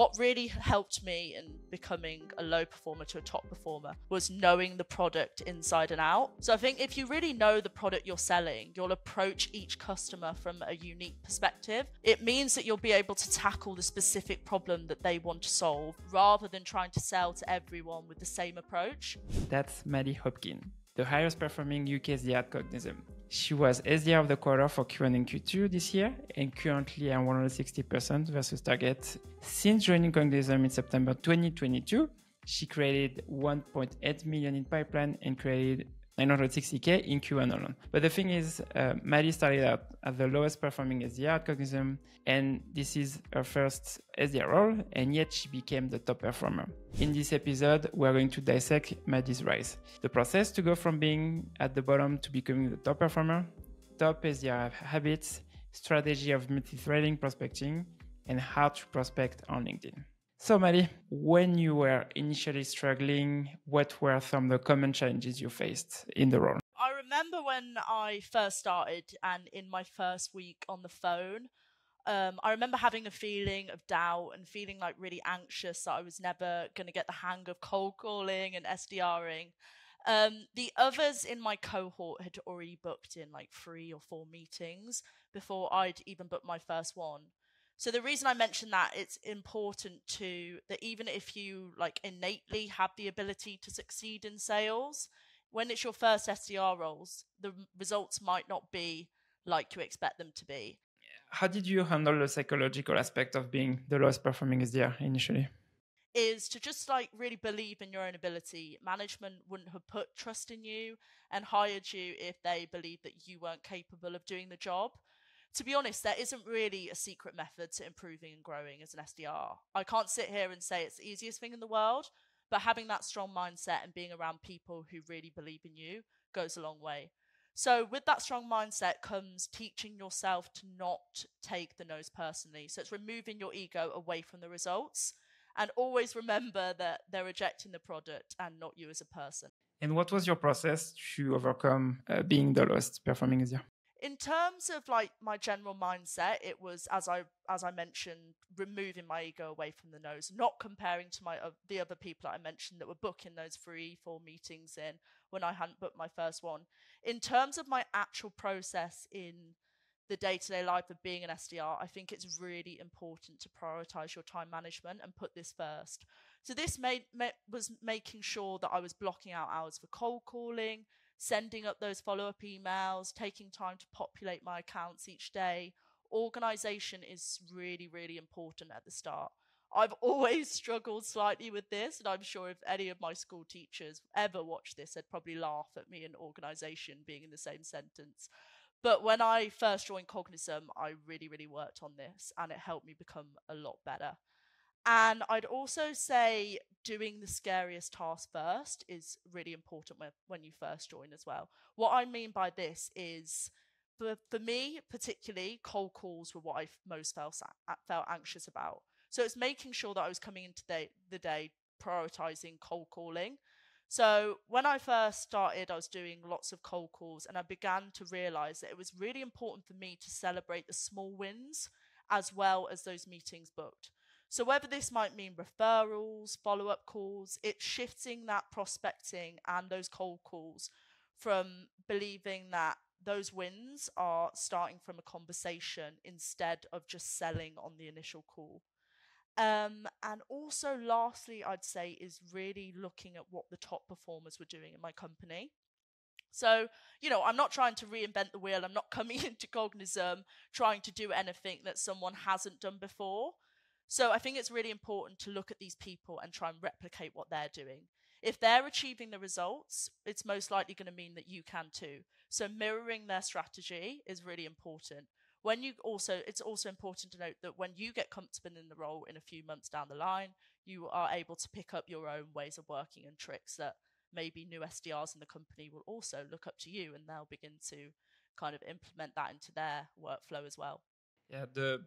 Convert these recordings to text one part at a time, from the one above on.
What really helped me in becoming a low performer to a top performer was knowing the product inside and out. So I think if you really know the product you're selling, you'll approach each customer from a unique perspective. It means that you'll be able to tackle the specific problem that they want to solve rather than trying to sell to everyone with the same approach. That's Maddie Hopkins, the highest performing UK SDR at Cognism. She was SDR of the quarter for Q1 and Q2 this year and currently at 160% versus target. Since joining Cognism in September 2022, she created 1.8 million in pipeline and created 960K in Q1 alone. But the thing is, Maddie started out as the lowest performing SDR at Cognism, and this is her first SDR role, and yet she became the top performer. In this episode, we're going to dissect Maddie's rise, the process to go from being at the bottom to becoming the top performer, top SDR habits, strategy of multi-threading prospecting, and how to prospect on LinkedIn. So Maddie, when you were initially struggling, what were some of the common challenges you faced in the role? I remember when I first started and in my first week on the phone, I remember having a feeling of doubt and feeling like really anxious that I was never going to get the hang of cold calling and SDRing. The others in my cohort had already booked in like 3 or 4 meetings before I'd even booked my first one. So the reason I mention that, it's important that even if you like innately have the ability to succeed in sales, when it's your first SDR roles, the results might not be like you expect them to be. How did you handle the psychological aspect of being the lowest performing SDR initially? Is to just like really believe in your own ability. Management wouldn't have put trust in you and hired you if they believed that you weren't capable of doing the job. To be honest, there isn't really a secret method to improving and growing as an SDR. I can't sit here and say it's the easiest thing in the world, but having that strong mindset and being around people who really believe in you goes a long way. So with that strong mindset comes teaching yourself to not take the no's personally. So it's removing your ego away from the results and always remember that they're rejecting the product and not you as a person. And what was your process to overcome being the lowest performing SDR? In terms of like my general mindset, it was, as I mentioned, removing my ego away from the nose, not comparing to the other people that I mentioned that were booking those 3-4 meetings in when I hadn't booked my first one. In terms of my actual process in the day-to-day life of being an SDR, I think it's really important to prioritize your time management and put this first. So this was making sure that I was blocking out hours for cold calling, sending up those follow-up emails, taking time to populate my accounts each day. Organization is really, really important at the start. I've always struggled slightly with this, and I'm sure if any of my school teachers ever watch this, they'd probably laugh at me and organization being in the same sentence. But when I first joined Cognism, I really, really worked on this, and it helped me become a lot better. And I'd also say doing the scariest task first is really important when you first join as well. What I mean by this is, for me particularly, cold calls were what I most felt anxious about. So it's making sure that I was coming into the day prioritizing cold calling. So when I first started, I was doing lots of cold calls, and I began to realize that it was really important for me to celebrate the small wins as well as those meetings booked. So whether this might mean referrals, follow-up calls, it's shifting that prospecting and those cold calls from believing that those wins are starting from a conversation instead of just selling on the initial call. And also lastly, I'd say is really looking at what the top performers were doing in my company. So, I'm not trying to reinvent the wheel. I'm not coming into Cognism trying to do anything that someone hasn't done before. So I think it's really important to look at these people and try and replicate what they're doing. If they're achieving the results, it's most likely going to mean that you can too. So mirroring their strategy is really important. It's also important to note that when you get comfortable in the role in a few months down the line, you are able to pick up your own ways of working and tricks that maybe new SDRs in the company will also look up to you, and they'll begin to kind of implement that into their workflow as well. Yeah, the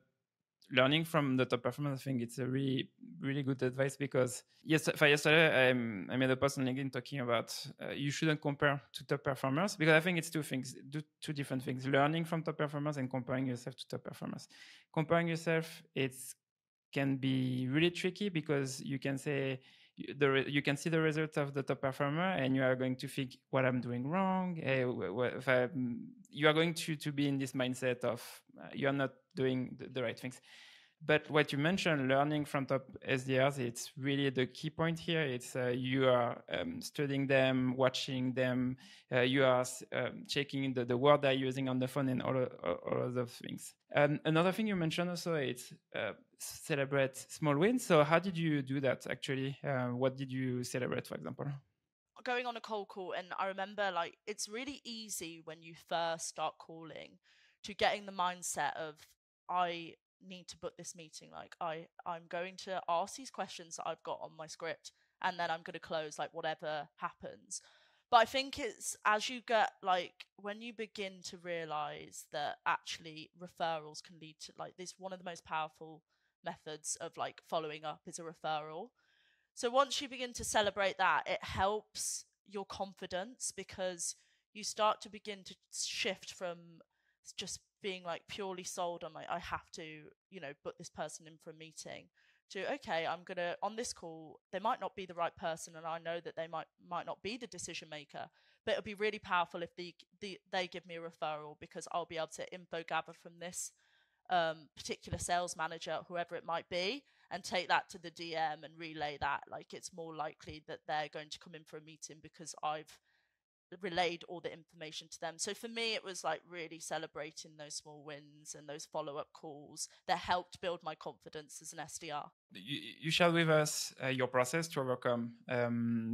learning from the top performers, I think it's a really, really good advice, because yesterday I made a post on LinkedIn talking about you shouldn't compare to top performers, because I think it's two different things: learning from top performers and comparing yourself to top performers. Comparing yourself, it's can be really tricky because you can say you can see the result of the top performer and you are going to think what I'm doing wrong. You are going to be in this mindset of you are not doing the right things. But what you mentioned, learning from top SDRs, it's really the key point here. It's you are studying them, watching them, you are checking the word they're using on the phone and all of those things. Another thing you mentioned also, it's celebrate small wins. So how did you do that actually? What did you celebrate, for example? Going on a cold call, and I remember like it's really easy when you first start calling to get in the mindset of I need to book this meeting, like I'm going to ask these questions that I've got on my script and then I'm going to close like whatever happens. But I think it's as you get like when you begin to realize that actually referrals can lead to like this, one of the most powerful methods of like following up is a referral. So once you begin to celebrate that, it helps your confidence because you start to begin to shift from just being like purely sold on like I have to, put this person in for a meeting to okay, I'm gonna on this call, they might not be the right person and I know that they might not be the decision maker, but it'll be really powerful if they give me a referral because I'll be able to info gather from this particular sales manager, whoever it might be, and take that to the DM and relay that. Like it's more likely that they're going to come in for a meeting because I've relayed all the information to them. So for me, it was like really celebrating those small wins and those follow-up calls that helped build my confidence as an SDR. You shared with us your process to overcome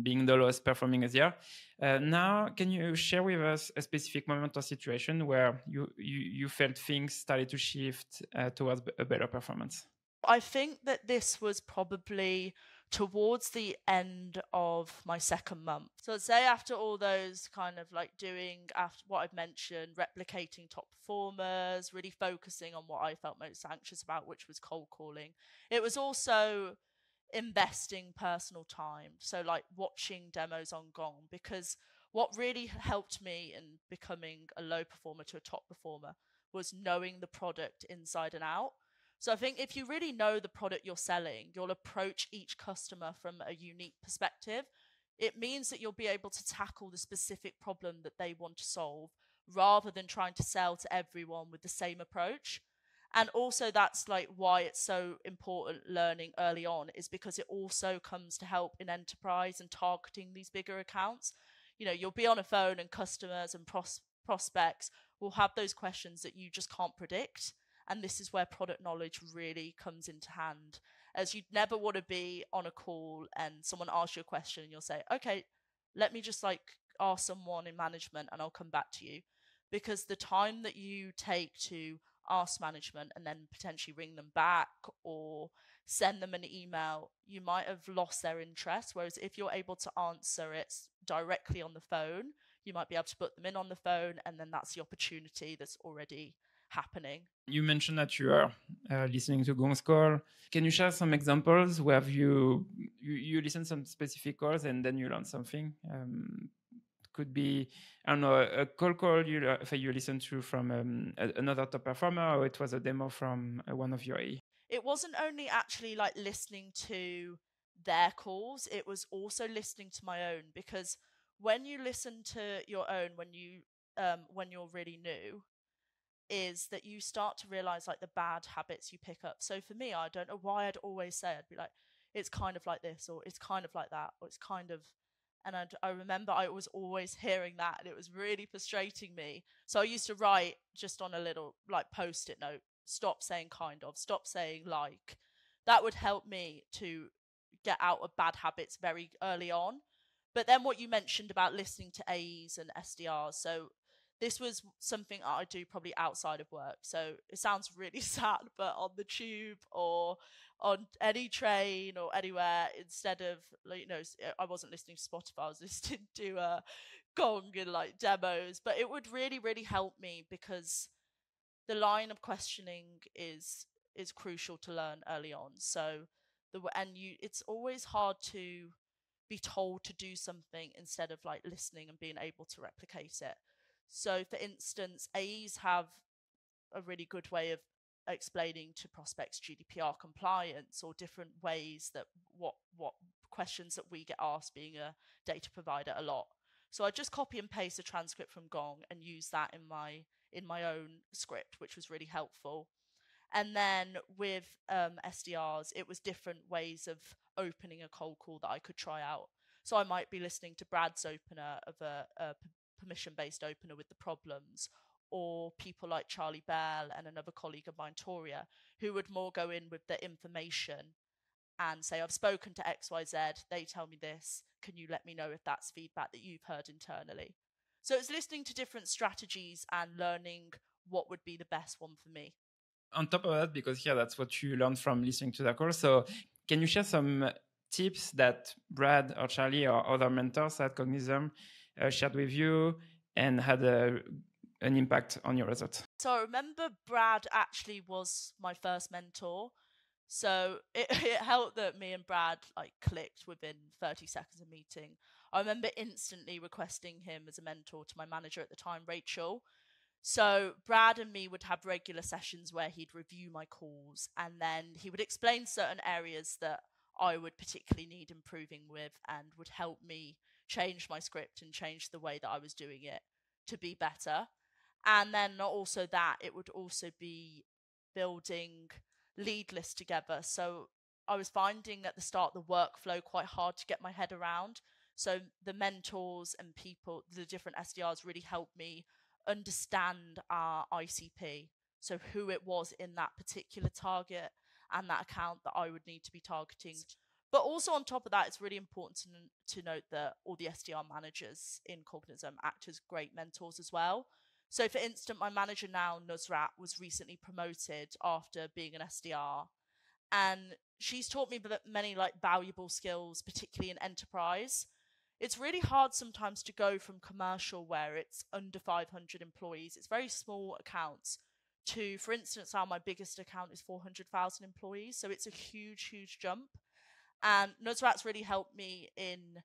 being the lowest performing SDR. Now, can you share with us a specific moment or situation where you felt things started to shift towards a better performance? I think that this was probably towards the end of my second month. So I'd say after all those kind of like doing after what I've mentioned, replicating top performers, really focusing on what I felt most anxious about, which was cold calling. It was also investing personal time. So like watching demos on Gong, because what really helped me in becoming a low performer to a top performer was knowing the product inside and out. So I think if you really know the product you're selling, you'll approach each customer from a unique perspective. It means that you'll be able to tackle the specific problem that they want to solve rather than trying to sell to everyone with the same approach. And also that's like why it's so important learning early on, is because it also comes to help in enterprise and targeting these bigger accounts. You'll be on a phone and customers and prospects will have those questions that you just can't predict. And this is where product knowledge really comes into hand, as you'd never want to be on a call and someone asks you a question and you'll say, okay, let me just like ask someone in management and I'll come back to you. Because the time that you take to ask management and then potentially ring them back or send them an email, you might have lost their interest. Whereas if you're able to answer it directly on the phone, you might be able to put them in on the phone, and then that's the opportunity that's already happening. You mentioned that you are listening to Gong's call. Can you share some examples where you listen some specific calls and then you learn something? Could be, I don't know, a cold call you listen to from another top performer, or it was a demo from one of your AE? It wasn't only actually like listening to their calls, it was also listening to my own, because when you listen to your own, when you're really new, is that you start to realize like the bad habits you pick up. So for me, I don't know why I'd always say, I'd be like, it's kind of like this, or it's kind of like that, or it's kind of, and I remember I was always hearing that and it was really frustrating me. So I used to write just on a little like post-it note, stop saying kind of, stop saying like. That would help me to get out of bad habits very early on. But then what you mentioned about listening to AEs and SDRs, so this was something I do probably outside of work. So it sounds really sad, but on the tube or on any train or anywhere, instead of, I wasn't listening to Spotify, I was listening to Gong and like demos. But it would really, really help me, because the line of questioning is crucial to learn early on. So it's always hard to be told to do something instead of like listening and being able to replicate it. So for instance, AEs have a really good way of explaining to prospects GDPR compliance or different ways that what questions that we get asked being a data provider a lot. So I just copy and paste a transcript from Gong and use that in my own script, which was really helpful. And then with SDRs, it was different ways of opening a cold call that I could try out. So I might be listening to Brad's opener of a permission-based opener with the problems, or people like Charlie Bell and another colleague of mine, Toria, who would more go in with the information and say, I've spoken to XYZ, they tell me this, can you let me know if that's feedback that you've heard internally? So it's listening to different strategies and learning what would be the best one for me. On top of that, because here that's what you learned from listening to the call, so can you share some tips that Brad or Charlie or other mentors at Cognism shared with you and had an impact on your results? So I remember Brad actually was my first mentor. So it helped that me and Brad like clicked within 30 seconds of meeting. I remember instantly requesting him as a mentor to my manager at the time, Rachel. So Brad and me would have regular sessions where he'd review my calls, and then he would explain certain areas that I would particularly need improving with and would help me change my script and change the way that I was doing it to be better. And then also that, it would also be building lead lists together. So I was finding at the start the workflow quite hard to get my head around. So the mentors and people, the different SDRs really helped me understand our ICP. So who it was in that particular target and that account that I would need to be targeting. But also on top of that, it's really important to note that all the SDR managers in Cognism act as great mentors as well. So for instance, my manager now, Nusrat, was recently promoted after being an SDR. And she's taught me many like valuable skills, particularly in enterprise. It's really hard sometimes to go from commercial, where it's under 500 employees, it's very small accounts, to, for instance, now my biggest account is 400,000 employees. So it's a huge, huge jump. And Nusrat's really helped me in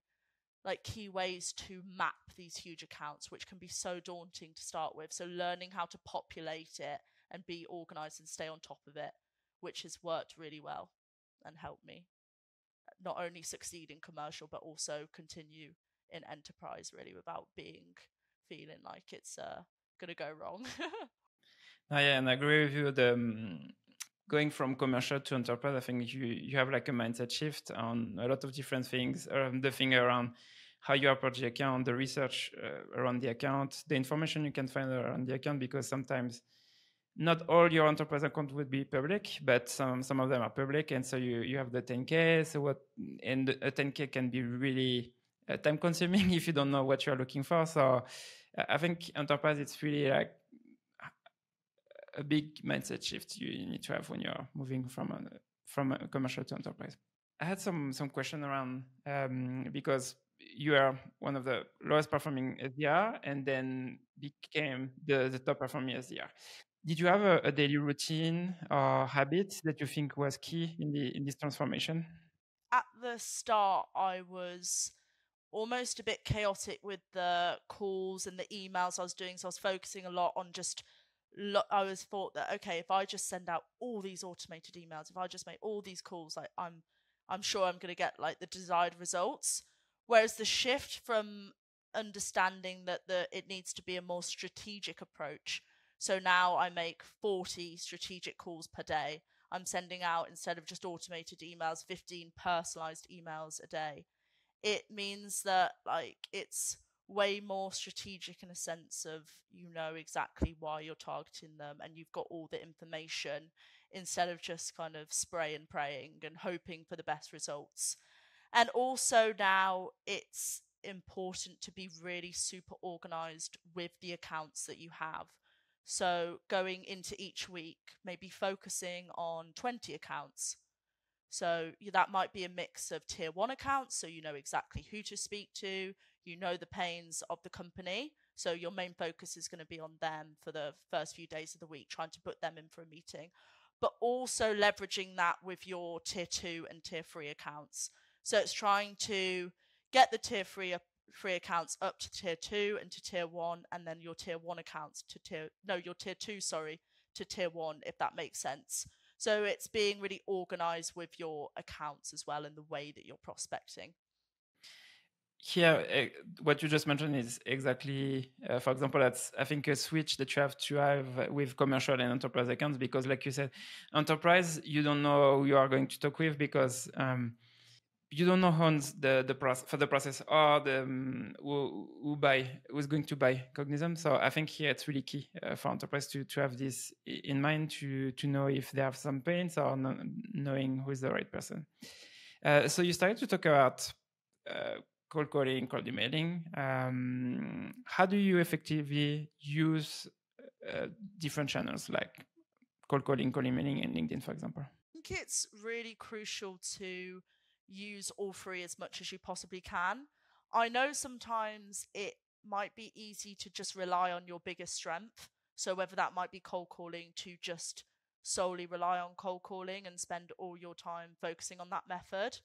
like key ways to map these huge accounts, which can be so daunting to start with. So learning how to populate it and be organized and stay on top of it, which has worked really well and helped me not only succeed in commercial, but also continue in enterprise really without feeling like it's going to go wrong. Yeah, and I agree with you. Going from commercial to enterprise, I think you have like a mindset shift on a lot of different things. The thing around how you approach the account, the research around the account, the information you can find around the account, because sometimes not all your enterprise account would be public, but some of them are public, and so you have the 10K. And a 10K can be really time consuming if you don't know what you're looking for. So I think enterprise, it's really like a big mindset shift you need to have when you're moving from a commercial to enterprise. I had some question around because you are one of the lowest performing SDR and then became the top performing SDR. Did you have a daily routine or habit that you think was key in this transformation? At the start, I was almost a bit chaotic with the calls and the emails I was doing. So I was focusing a lot on I was thought that, okay, if I just send out all these automated emails, if I just make all these calls, like I'm sure I'm going to get like the desired results. Whereas the shift from understanding that it needs to be a more strategic approach. So now I make 40 strategic calls per day. I'm sending out, instead of just automated emails, 15 personalized emails a day. It means that like it's way more strategic in a sense of, you know exactly why you're targeting them and you've got all the information, instead of just kind of spray and praying and hoping for the best results. And also now it's important to be really super organized with the accounts that you have. So going into each week, maybe focusing on 20 accounts. So that might be a mix of tier 1 accounts, so you know exactly who to speak to, you know the pains of the company, so your main focus is going to be on them for the first few days of the week, trying to put them in for a meeting, but also leveraging that with your tier 2 and tier 3 accounts. So it's trying to get the tier 3 accounts up to tier 2 and to tier 1, and then your tier 1 accounts to your tier 2, to tier 1, if that makes sense. So it's being really organized with your accounts as well and the way that you're prospecting. Here, what you just mentioned is exactly, for example, that's, I think, a switch that you have to have with commercial and enterprise accounts, because like you said, enterprise, you don't know who you are going to talk with, because you don't know who owns the process for the process, or the who's going to buy Cognism. So I think here it's really key for enterprise to have this in mind, to know if they have some pains, or knowing who is the right person. So you started to talk about cold calling, cold emailing. How do you effectively use different channels like cold calling, cold emailing, and LinkedIn, for example? I think it's really crucial to use all three as much as you possibly can. I know sometimes it might be easy to just rely on your biggest strength. So whether that might be cold calling, to just solely rely on cold calling and spend all your time focusing on that method.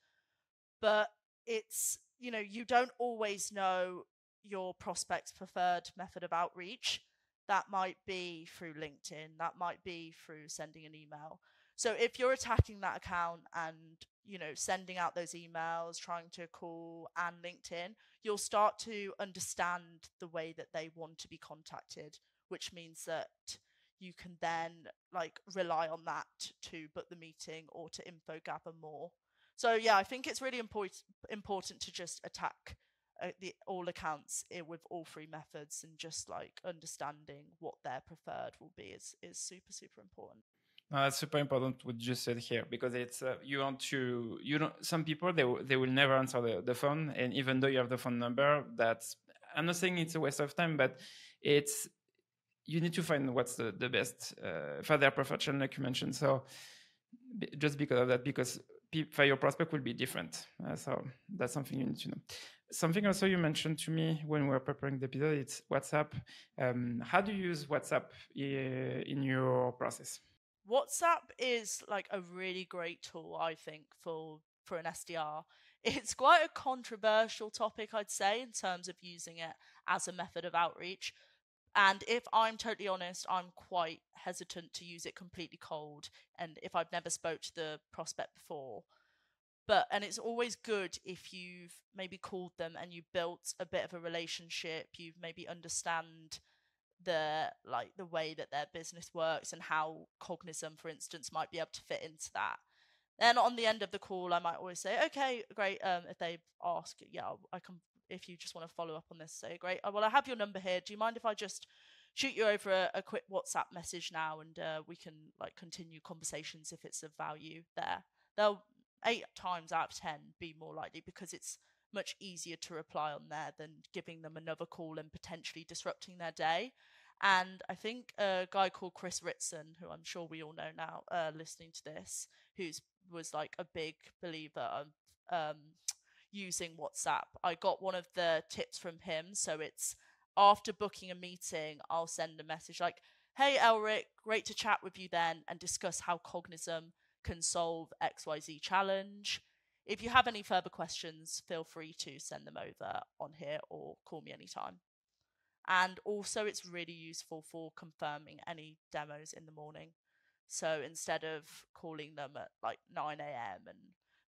But it's, you don't always know your prospect's preferred method of outreach. That might be through LinkedIn, that might be through sending an email. So if you're attacking that account and, sending out those emails, trying to call and LinkedIn, you'll start to understand the way that they want to be contacted, which means that you can then rely on that to book the meeting or to info gather more. So yeah, I think it's really important to just attack all accounts with all three methods, and just understanding what their preferred will be is super, super important. That's super important what you just said here, because it's some people, they will never answer the phone, and even though you have the phone number, I'm not saying it's a waste of time, but you need to find what's the best for their preferred channel, like you mentioned. So just because of that, because for your prospect will be different. So that's something you need to know. Something also you mentioned to me when we were preparing the episode, it's WhatsApp. How do you use WhatsApp in your process? WhatsApp is a really great tool, I think, for an SDR. It's quite a controversial topic, I'd say, in terms of using it as a method of outreach. And if I'm totally honest, I'm quite hesitant to use it completely cold, and if I've never spoke to the prospect before. And it's always good if you've maybe called them and you built a bit of a relationship, you've maybe understand the way that their business works and how Cognism, for instance, might be able to fit into that. Then on the end of the call, I might always say, okay, great. If they ask, yeah, I can, if you just want to follow up on this, say, great. Well, I have your number here. Do you mind if I just shoot you over a quick WhatsApp message now, and we can continue conversations if it's of value there. They'll 8 times out of 10 be more likely, because it's much easier to reply on there than giving them another call and potentially disrupting their day. And I think a guy called Chris Ritson, who I'm sure we all know now, listening to this, was a big believer of using WhatsApp. I got one of the tips from him. So it's after booking a meeting, I'll send a message like, hey, Elric, great to chat with you then and discuss how Cognism can solve XYZ challenge. If you have any further questions, feel free to send them over on here or call me anytime. And also it's really useful for confirming any demos in the morning. So instead of calling them at 9 a.m. and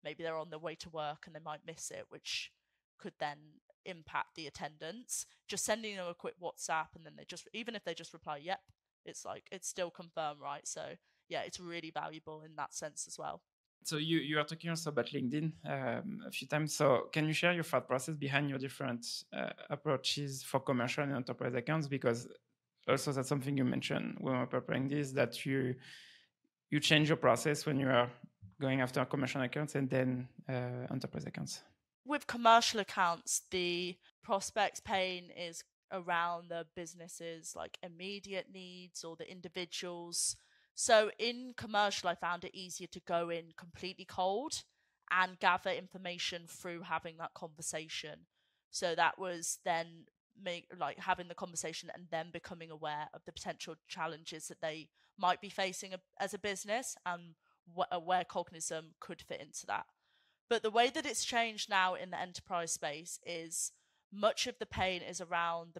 maybe they're on their way to work and they might miss it, which could then impact the attendance, just sending them a quick WhatsApp, and then even if they just reply, yep, it's still confirmed, right? So yeah, it's really valuable in that sense as well. So you are talking also about LinkedIn a few times. So can you share your thought process behind your different approaches for commercial and enterprise accounts? Because also that's something you mentioned when we're preparing this, that you change your process when you are going after commercial accounts and then enterprise accounts. With commercial accounts, the prospect's pain is around the business's immediate needs or the individuals. So in commercial, I found it easier to go in completely cold and gather information through having that conversation. So that was then having the conversation and then becoming aware of the potential challenges that they might be facing as a business, and where Cognism could fit into that. But the way that it's changed now in the enterprise space is much of the pain is around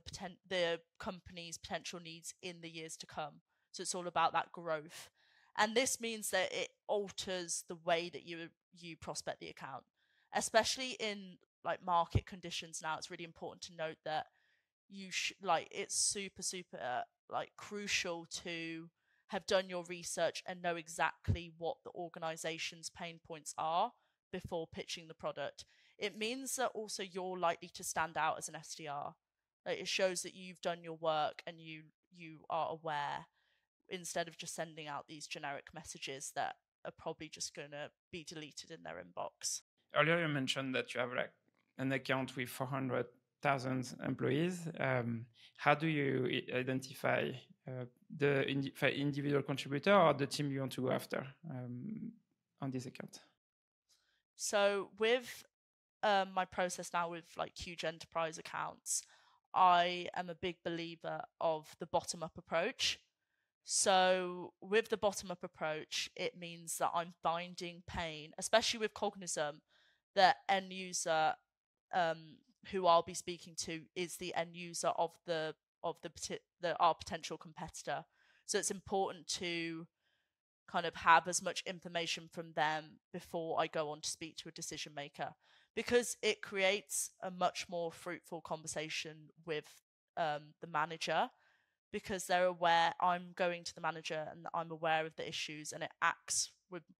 the company's potential needs in the years to come. So it's all about that growth. And this means that it alters the way that you prospect the account, especially in like market conditions now. It's really important to note that it's super like crucial to have done your research and know exactly what the organization's pain points are before pitching the product. It means that also you're likely to stand out as an SDR. Like, it shows that you've done your work and you are aware, instead of just sending out these generic messages that are probably just going to be deleted in their inbox. Earlier you mentioned that you have like an account with 400,000 employees. How do you identify the individual contributor or the team you want to go after on this account? So with my process now with like huge enterprise accounts, I am a big believer of the bottom-up approach. So with the bottom-up approach, it means that I'm finding pain, especially with Cognism, the end user who I'll be speaking to is the end user of our potential competitor. So it's important to kind of have as much information from them before I go on to speak to a decision maker, because it creates a much more fruitful conversation with the manager, because they're aware I'm going to the manager and I'm aware of the issues, and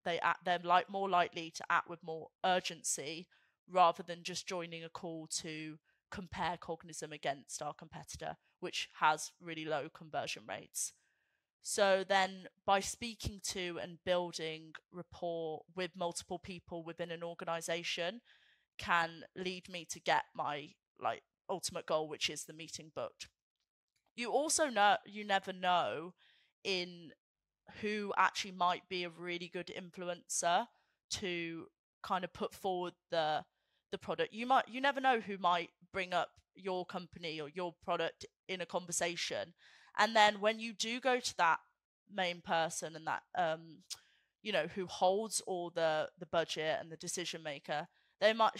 they're like more likely to act with more urgency rather than just joining a call to compare Cognism against our competitor, which has really low conversion rates. So then by speaking to and building rapport with multiple people within an organization can lead me to get my like ultimate goal, which is the meeting booked. You also you never know in who actually might be a really good influencer to kind of put forward the product. You never know who might bring up your company or your product in a conversation. And then when you do go to that main person and that who holds all the budget and the decision maker,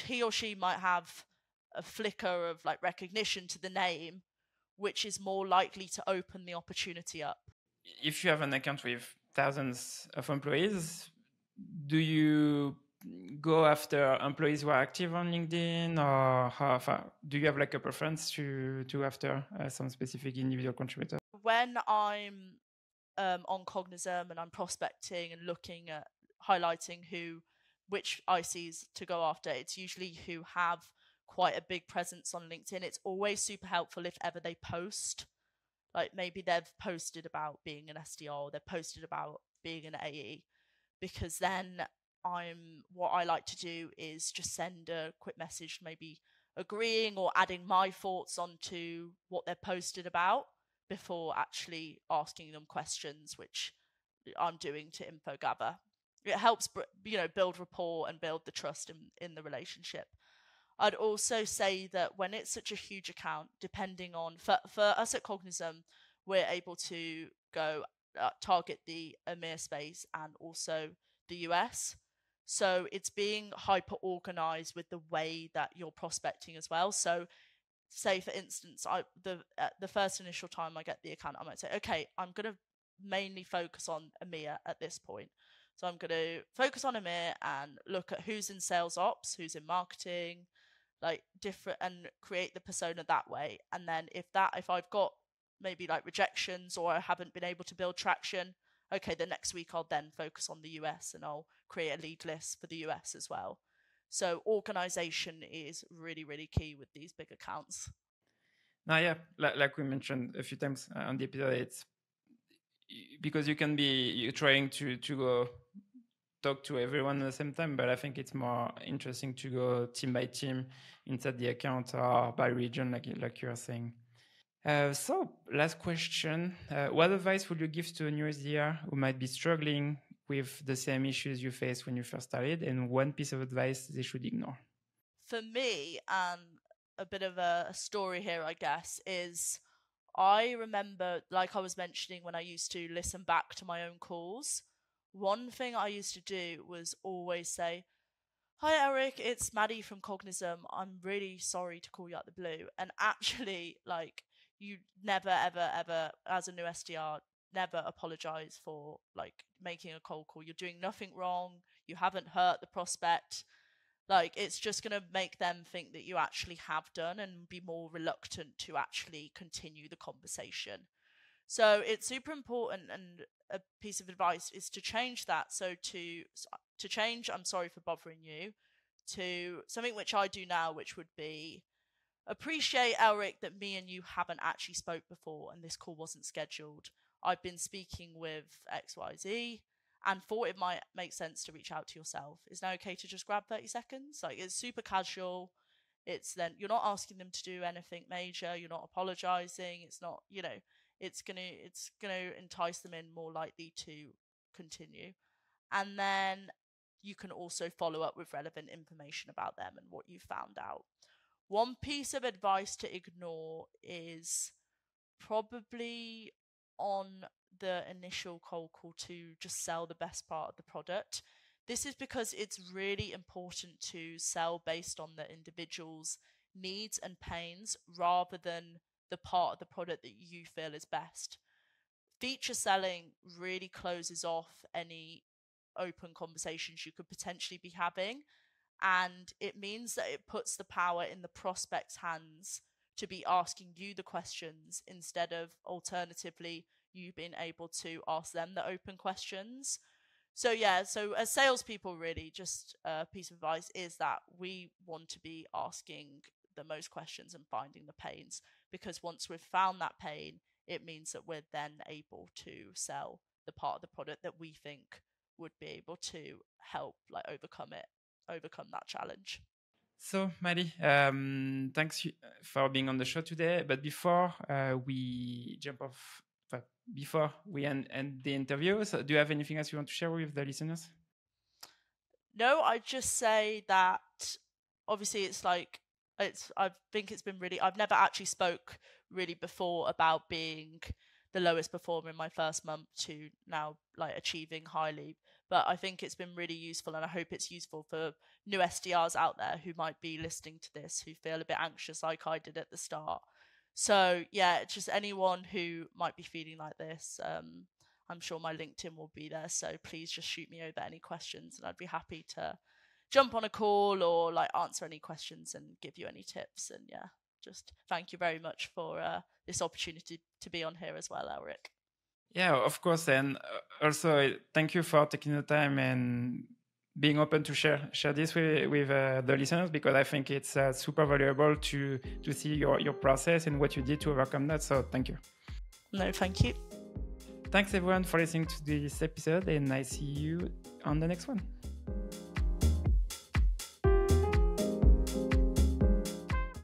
he or she might have a flicker of like recognition to the name, which is more likely to open the opportunity up. If you have an account with thousands of employees, do you go after employees who are active on LinkedIn, or do you have like a preference to after some specific individual contributor? When I'm on Cognism and I'm prospecting and looking at highlighting which ICs to go after, it's usually who have quite a big presence on LinkedIn. It's always super helpful if ever they post, like maybe they've posted about being an SDR or they've posted about being an AE, because then what I like to do is just send a quick message, maybe agreeing or adding my thoughts onto what they're posted about before actually asking them questions, which I'm doing to info gather. It helps, build rapport and build the trust in the relationship. I'd also say that when it's such a huge account, depending on, for us at Cognism, we're able to go target the EMEA space and also the US. So it's being hyper organized with the way that you're prospecting as well. So say, for instance, the first initial time I get the account, I might say, okay, I'm going to mainly focus on EMEA at this point. So I'm going to focus on EMEA and look at who's in sales ops, who's in marketing, like different, and create the persona that way. And then if I've got maybe like rejections or I haven't been able to build traction, okay, the next week I'll then focus on the US and I'll create a lead list for the US as well. So organization is really, really key with these big accounts. Now, yeah, like we mentioned a few times on the episode, it's because you're trying to go talk to everyone at the same time, but I think it's more interesting to go team by team inside the account or by region, like you are saying. So, last question. What advice would you give to a new SDR who might be struggling with the same issues you faced when you first started, and one piece of advice they should ignore? For me, and a bit of a story here, I guess, is I remember, like I was mentioning, when I used to listen back to my own calls, one thing I used to do was always say, "Hi Eric, it's Maddie from Cognism. I'm really sorry to call you out the blue." And actually, like, you never, ever, ever, as a new SDR, never apologize for like making a cold call. You're doing nothing wrong. You haven't hurt the prospect. Like, it's just going to make them think that you actually have done and be more reluctant to actually continue the conversation. So it's super important, and a piece of advice is to change that. So to change, I'm sorry for bothering you, to something which I do now, which would be, appreciate, Elric, that me and you haven't actually spoke before and this call wasn't scheduled. I've been speaking with XYZ and thought it might make sense to reach out to yourself. Is now okay to just grab 30 seconds? Like, it's super casual. It's then, you're not asking them to do anything major. You're not apologizing. It's not, you know, it's gonna entice them in, more likely to continue. And then you can also follow up with relevant information about them and what you found out. One piece of advice to ignore is probably on the initial cold call to just sell the best part of the product. This is because it's really important to sell based on the individual's needs and pains rather than the part of the product that you feel is best. Feature selling really closes off any open conversations you could potentially be having, and it means that it puts the power in the prospect's hands to be asking you the questions instead of alternatively you being able to ask them the open questions. So yeah, so as salespeople, really just a piece of advice is that we want to be asking the most questions and finding the pains, because once we've found that pain, it means that we're then able to sell the part of the product that we think would be able to help like overcome that challenge. So, Maddie, thanks for being on the show today. But before we jump off, before we end the interview, so do you have anything else you want to share with the listeners? No, I'd just say that obviously I think it's been really, I've never actually spoke really before about being the lowest performer in my first month to now like achieving highly. But I think it's been really useful, and I hope it's useful for new SDRs out there who might be listening to this, who feel a bit anxious like I did at the start. So yeah, just anyone who might be feeling like this, I'm sure my LinkedIn will be there. So please just shoot me over any questions and I'd be happy to jump on a call or like answer any questions and give you any tips. And yeah, just thank you very much for this opportunity to be on here as well, Elric. Yeah, of course. And also, thank you for taking the time and being open to share this with the listeners, because I think it's super valuable to see your process and what you did to overcome that. So thank you. No, thank you. Thanks everyone for listening to this episode, and I see you on the next one.